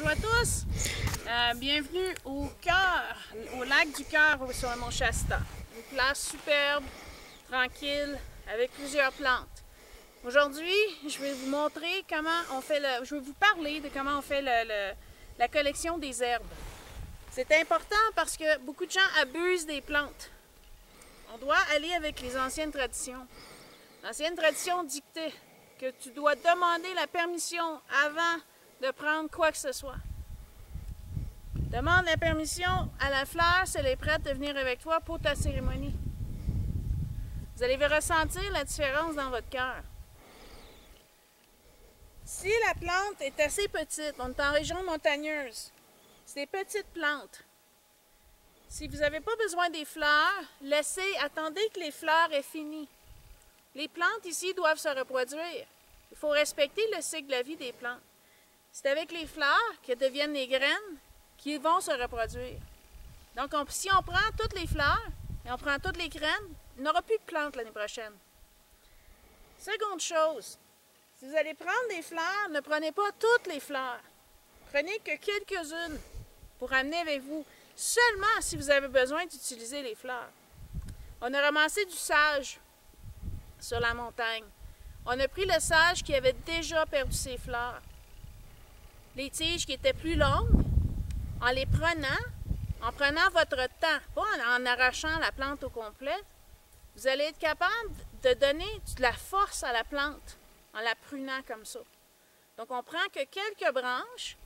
Bonjour à tous, bienvenue au cœur, au lac du cœur sur le mont Shasta. Une place superbe, tranquille, avec plusieurs plantes. Aujourd'hui, je vais vous montrer comment on fait je vais vous parler de comment on fait la collection des herbes. C'est important parce que beaucoup de gens abusent des plantes. On doit aller avec les anciennes traditions. L'ancienne tradition dictait que tu dois demander la permission avant de prendre quoi que ce soit. Demande la permission à la fleur si elle est prête de venir avec toi pour ta cérémonie. Vous allez ressentir la différence dans votre cœur. Si la plante est assez petite, on est en région montagneuse, c'est des petites plantes. Si vous n'avez pas besoin des fleurs, attendez que les fleurs aient fini. Les plantes ici doivent se reproduire. Il faut respecter le cycle de la vie des plantes. C'est avec les fleurs que deviennent les graines qui vont se reproduire. Donc, si on prend toutes les fleurs et on prend toutes les graines, il n'y aura plus de plantes l'année prochaine. Seconde chose, si vous allez prendre des fleurs, ne prenez pas toutes les fleurs. Prenez que quelques-unes pour amener avec vous, seulement si vous avez besoin d'utiliser les fleurs. On a ramassé du sage sur la montagne. On a pris le sage qui avait déjà perdu ses fleurs. Les tiges qui étaient plus longues, en prenant votre temps, pas en arrachant la plante au complet, vous allez être capable de donner de la force à la plante en la prunant comme ça. Donc on prend que quelques branches,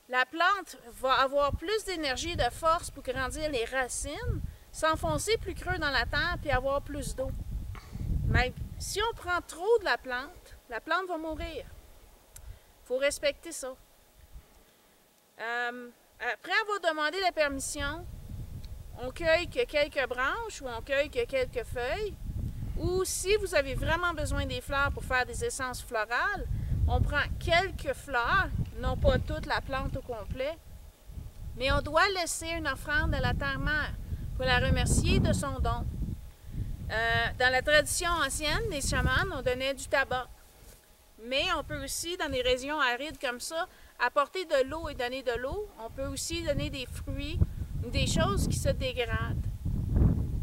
la plante va avoir plus d'énergie et de force pour grandir les racines, s'enfoncer plus creux dans la terre puis avoir plus d'eau. Mais si on prend trop de la plante va mourir. Il faut respecter ça. Après avoir demandé la permission, on cueille que quelques branches ou on cueille que quelques feuilles. Ou si vous avez vraiment besoin des fleurs pour faire des essences florales, on prend quelques fleurs, non pas toute la plante au complet, mais on doit laisser une offrande à la terre-mère pour la remercier de son don. Dans la tradition ancienne, les chamans, on donnait du tabac. Mais on peut aussi, dans des régions arides comme ça, apporter de l'eau et donner de l'eau. On peut aussi donner des fruits, des choses qui se dégradent.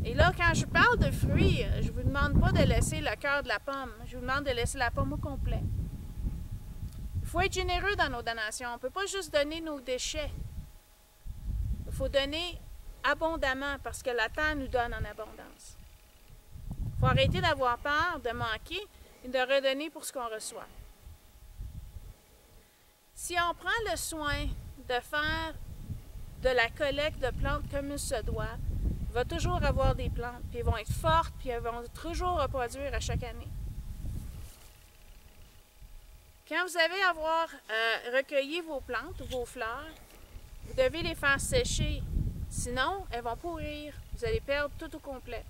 Et là, quand je parle de fruits, je ne vous demande pas de laisser le cœur de la pomme. Je vous demande de laisser la pomme au complet. Il faut être généreux dans nos donations. On ne peut pas juste donner nos déchets. Il faut donner abondamment parce que la terre nous donne en abondance. Il faut arrêter d'avoir peur, de manquer et de redonner pour ce qu'on reçoit. Si on prend le soin de faire de la collecte de plantes comme il se doit, il va toujours avoir des plantes, puis elles vont être fortes, puis elles vont toujours reproduire à chaque année. Quand vous allez avoir recueilli vos plantes ou vos fleurs, vous devez les faire sécher, sinon elles vont pourrir, vous allez perdre tout au complet.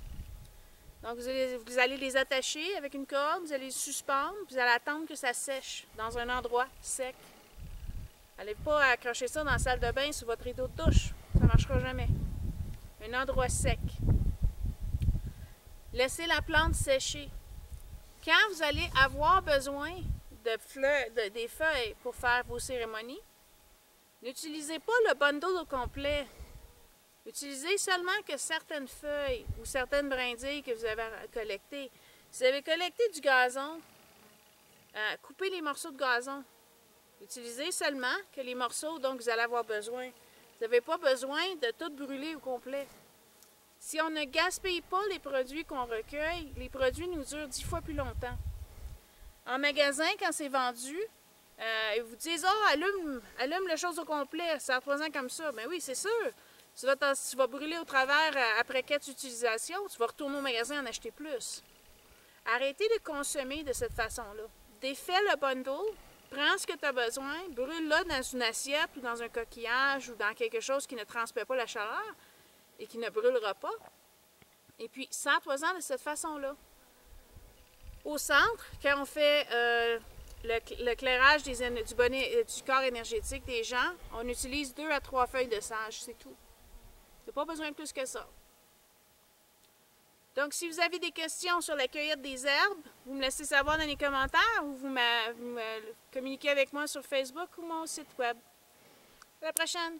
Donc vous allez les attacher avec une corde, vous allez les suspendre, puis vous allez attendre que ça sèche dans un endroit sec. N'allez pas accrocher ça dans la salle de bain sous votre rideau de douche, ça ne marchera jamais. Un endroit sec. Laissez la plante sécher. Quand vous allez avoir besoin des feuilles pour faire vos cérémonies, n'utilisez pas le bundle au complet. Utilisez seulement que certaines feuilles ou certaines brindilles que vous avez collectées. Si vous avez collecté du gazon, coupez les morceaux de gazon. Utilisez seulement que les morceaux dont vous allez avoir besoin. Vous n'avez pas besoin de tout brûler au complet. Si on ne gaspille pas les produits qu'on recueille, les produits nous durent 10 fois plus longtemps. En magasin, quand c'est vendu, ils vous disent « Ah, allume la chose au complet, ça représente comme ça. » Ben oui, c'est sûr. Tu vas brûler au travers après 4 utilisations, tu vas retourner au magasin et en acheter plus. Arrêtez de consommer de cette façon-là. Défais le bundle, prends ce que tu as besoin, brûle-le dans une assiette ou dans un coquillage ou dans quelque chose qui ne transmet pas la chaleur et qui ne brûlera pas. Et puis, sers-toi-en de cette façon-là. Au centre, quand on fait le clairage du corps énergétique des gens, on utilise 2 à 3 feuilles de sage, c'est tout. Il n'y a pas besoin de plus que ça. Donc, si vous avez des questions sur la cueillette des herbes, vous me laissez savoir dans les commentaires ou vous me communiquez avec moi sur Facebook ou mon site web. À la prochaine!